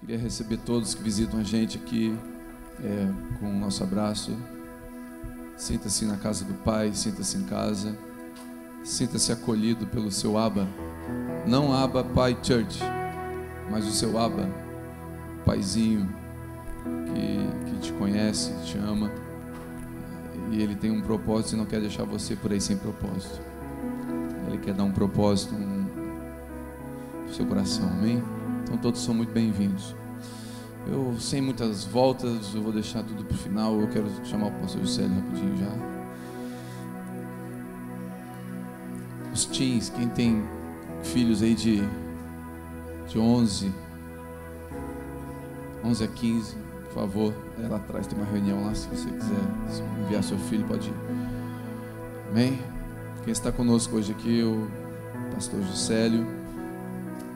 Queria receber todos que visitam a gente aqui com o nosso abraço. Sinta-se na casa do Pai, sinta-se em casa, sinta-se acolhido pelo seu Abba. Não Abba Pai Church, mas o seu Abba, o Paizinho que te conhece, te ama, e Ele tem um propósito e não quer deixar você por aí sem propósito. Ele quer dar um propósito no seu coração, amém? Então todos são muito bem-vindos. Eu, sem muitas voltas, eu vou deixar tudo para o final. Eu quero chamar o pastor Juscelio rapidinho já. Os teens, quem tem filhos aí de 11 a 15, por favor, lá atrás tem uma reunião lá, se você quiser enviar seu filho, pode ir. Amém? Quem está conosco hoje aqui, o pastor Juscelio.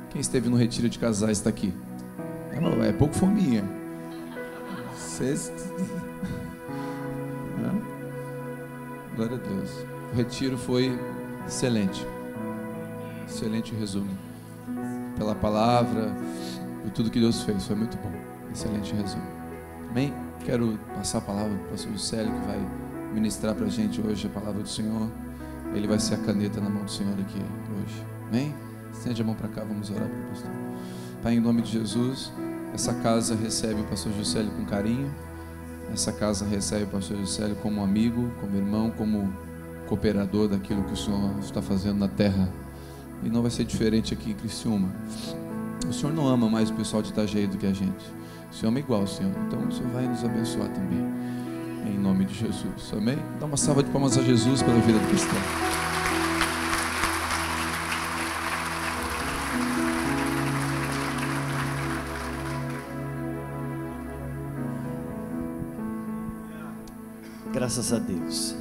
Quem esteve no retiro de casais está aqui. É pouco fominha. Glória a Deus. O retiro foi excelente. Excelente resumo. Pela palavra, por tudo que Deus fez. Foi muito bom. Excelente resumo. Amém? Quero passar a palavra para o pastor Juscelio, que vai ministrar para a gente hoje a palavra do Senhor. Ele vai ser a caneta na mão do Senhor aqui hoje. Amém? Estende a mão para cá, vamos orar para o pastor. Pai, em nome de Jesus, essa casa recebe o pastor Juscelio com carinho. Essa casa recebe o pastor Juscelio como amigo, como irmão, como cooperador daquilo que o Senhor está fazendo na terra. E não vai ser diferente aqui em Criciúma. O Senhor não ama mais o pessoal de Itajaí do que a gente. O Senhor ama igual, Senhor. Então o Senhor vai nos abençoar também. Em nome de Jesus. Amém? Dá uma salva de palmas a Jesus pela vida do cristão. Graças a Deus.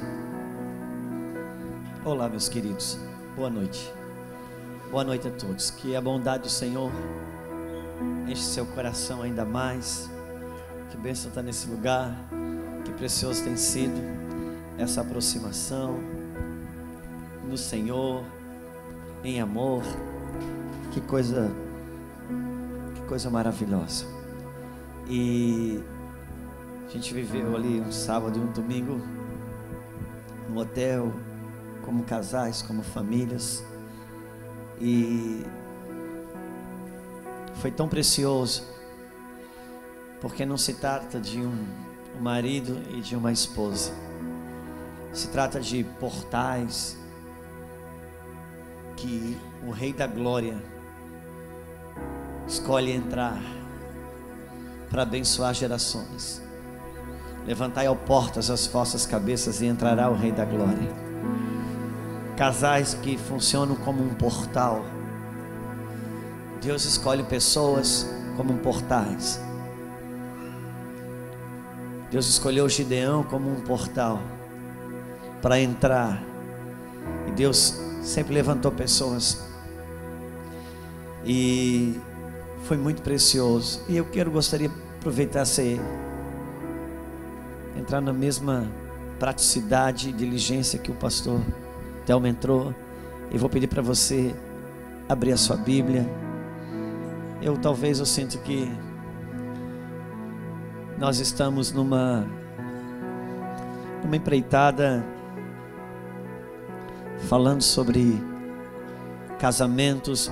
Olá, meus queridos. Boa noite. Boa noite a todos. Que a bondade do Senhor enche seu coração ainda mais. Que bênção está nesse lugar. Que precioso tem sido essa aproximação no Senhor, em amor. Que coisa maravilhosa. E a gente viveu ali um sábado e um domingo no hotel, como casais, como famílias, e foi tão precioso, porque não se trata de um marido e de uma esposa, se trata de portais que o Rei da Glória escolhe entrar para abençoar gerações. Levantai, ó portas, as vossas cabeças, e entrará o Rei da Glória. Casais que funcionam como um portal. Deus escolhe pessoas como portais. Deus escolheu Gideão como um portal para entrar. E Deus sempre levantou pessoas. E foi muito precioso. E eu gostaria de aproveitar entrar na mesma praticidade e diligência que o pastor Thelma entrou. E vou pedir para você abrir a sua Bíblia. Eu sinto que nós estamos numa empreitada falando sobre casamentos